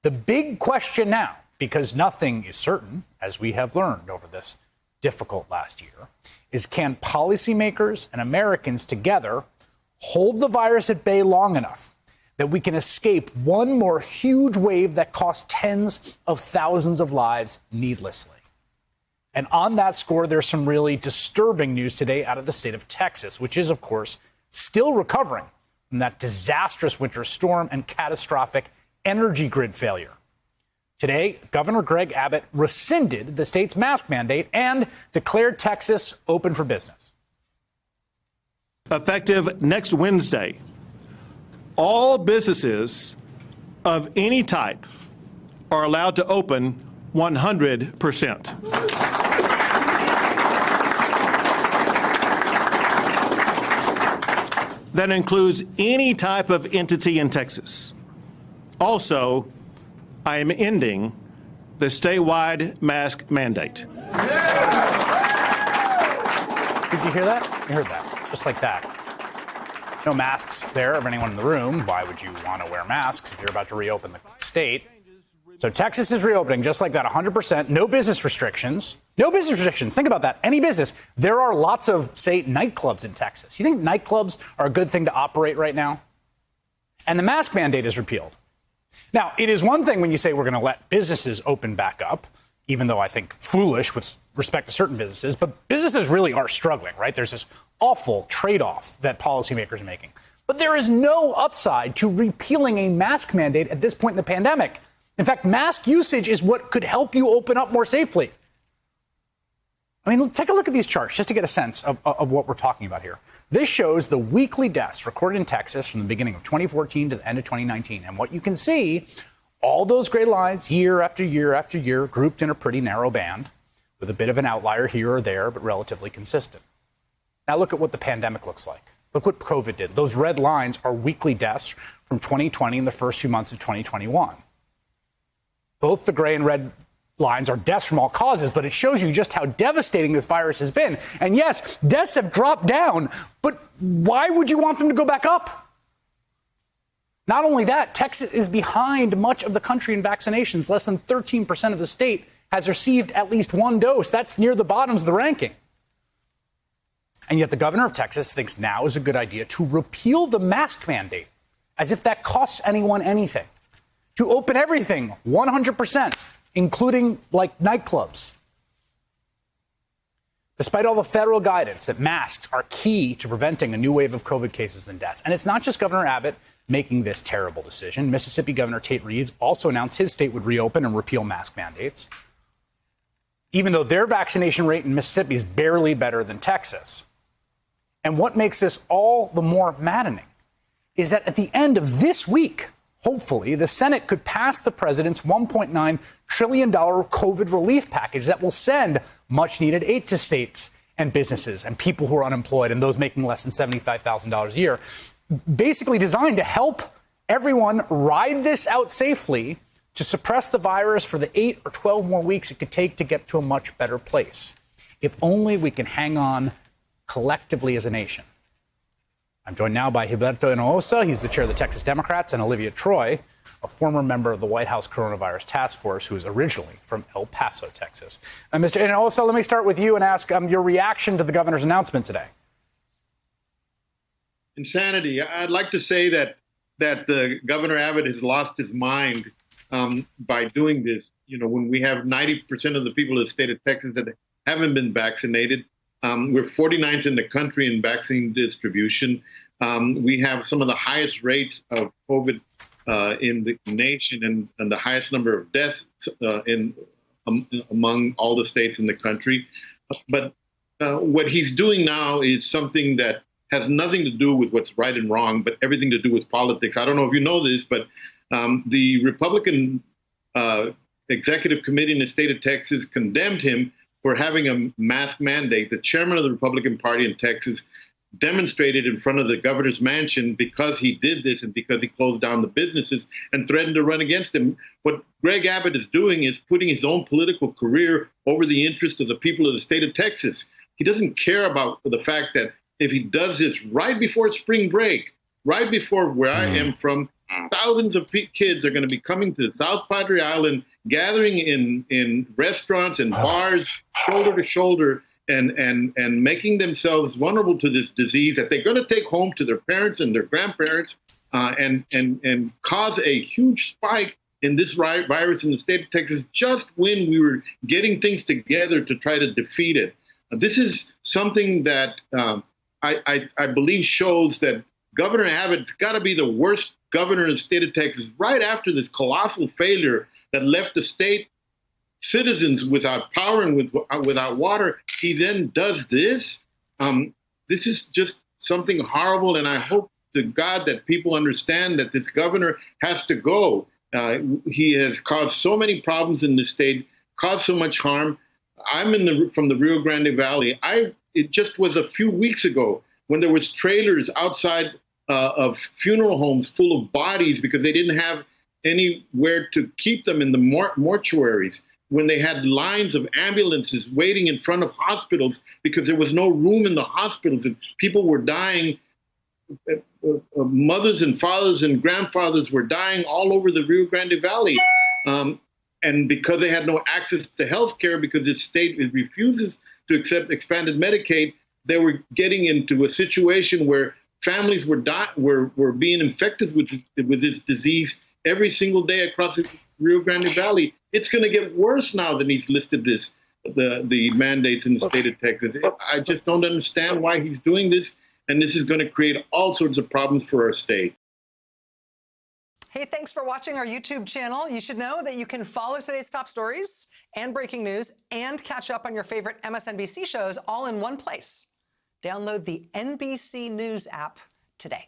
The big question now, because nothing is certain, as we have learned over this difficult last year, is can policymakers and Americans together hold the virus at bay long enough that we can escape one more huge wave that costs tens of thousands of lives needlessly? And on that score, there's some really disturbing news today out of the state of Texas, which is, of course, still recovering from that disastrous winter storm and catastrophic energy grid failure. Today, Governor Greg Abbott rescinded the state's mask mandate and declared Texas open for business. Effective next Wednesday, all businesses of any type are allowed to open 100%. That includes any type of entity in Texas. Also, I am ending the statewide mask mandate. Did you hear that? You heard that, just like that. No masks there of anyone in the room. Why would you want to wear masks if you're about to reopen the state? So Texas is reopening just like that, 100%. No business restrictions. No business restrictions. Think about that. Any business. There are lots of, say, nightclubs in Texas. You think nightclubs are a good thing to operate right now? And the mask mandate is repealed. Now, it is one thing when you say we're going to let businesses open back up, even though I think foolish with respect to certain businesses, but businesses really are struggling, right? There's this awful trade-off that policymakers are making. But there is no upside to repealing a mask mandate at this point in the pandemic. In fact, mask usage is what could help you open up more safely. I mean, take a look at these charts just to get a sense of what we're talking about here. This shows the weekly deaths recorded in Texas from the beginning of 2014 to the end of 2019. And what you can see, all those gray lines, year after year after year, grouped in a pretty narrow band with a bit of an outlier here or there, but relatively consistent. Now look at what the pandemic looks like. Look what COVID did. Those red lines are weekly deaths from 2020 and the first few months of 2021. Both the gray and red lines are deaths from all causes, but it shows you just how devastating this virus has been. And yes, deaths have dropped down, but why would you want them to go back up? Not only that, Texas is behind much of the country in vaccinations. Less than 13% of the state has received at least one dose. That's near the bottoms of the ranking. And yet the governor of Texas thinks now is a good idea to repeal the mask mandate, as if that costs anyone anything. To open everything 100%, including like nightclubs. Despite all the federal guidance that masks are key to preventing a new wave of COVID cases and deaths. And it's not just Governor Abbott making this terrible decision. Mississippi Governor Tate Reeves also announced his state would reopen and repeal mask mandates, even though their vaccination rate in Mississippi is barely better than Texas. And what makes this all the more maddening is that at the end of this week, hopefully, the Senate could pass the president's $1.9 trillion COVID relief package that will send much-needed aid to states and businesses and people who are unemployed and those making less than $75,000 a year, basically designed to help everyone ride this out safely to suppress the virus for the 8 or 12 more weeks it could take to get to a much better place. If only we can hang on collectively as a nation. I'm joined now by Gilberto Hinojosa. He's the chair of the Texas Democrats, and Olivia Troy, a former member of the White House Coronavirus Task Force, who is originally from El Paso, Texas. Mr. Hinojosa, let me start with you and ask your reaction to the governor's announcement today. Insanity. I'd like to say that the Governor Abbott has lost his mind by doing this. You know, when we have 90% of the people of the state of Texas that haven't been vaccinated, we're 49th in the country in vaccine distribution. We have some of the highest rates of COVID in the nation and the highest number of deaths among all the states in the country. But what he's doing now is something that has nothing to do with what's right and wrong, but everything to do with politics. I don't know if you know this, but the Republican Executive Committee in the state of Texas condemned him for having a mask mandate. The chairman of the Republican Party in Texas demonstrated in front of the governor's mansion because he did this and because he closed down the businesses and threatened to run against him. What Greg Abbott is doing is putting his own political career over the interest of the people of the state of Texas. He doesn't care about the fact that if he does this right before spring break, right before where I am from, thousands of kids are going to be coming to South Padre Island, gathering in restaurants and bars, shoulder to shoulder, and making themselves vulnerable to this disease that they're going to take home to their parents and their grandparents, and cause a huge spike in this virus in the state of Texas just when we were getting things together to try to defeat it. This is something that I believe shows that Governor Abbott's got to be the worst governor in the state of Texas right after this colossal failure that left the state citizens without power and without water. He then does this. This is just something horrible, and I hope to God that people understand that this governor has to go. He has caused so many problems in the state, caused so much harm. I'm from the Rio Grande Valley. It just was a few weeks ago when there was trailers outside of funeral homes full of bodies because they didn't have anywhere to keep them in the mortuaries, when they had lines of ambulances waiting in front of hospitals because there was no room in the hospitals and people were dying. Mothers and fathers and grandfathers were dying all over the Rio Grande Valley. And because they had no access to health care, because the state refuses to accept expanded Medicaid, they were getting into a situation where families were being infected with this disease every single day across the Rio Grande Valley. It's going to get worse now than he's listed the mandates in the state of Texas. I just don't understand why he's doing this, and this is going to create all sorts of problems for our state. Hey, thanks for watching our YouTube channel. You should know that you can follow today's top stories and breaking news and catch up on your favorite MSNBC shows all in one place. Download the NBC News app today.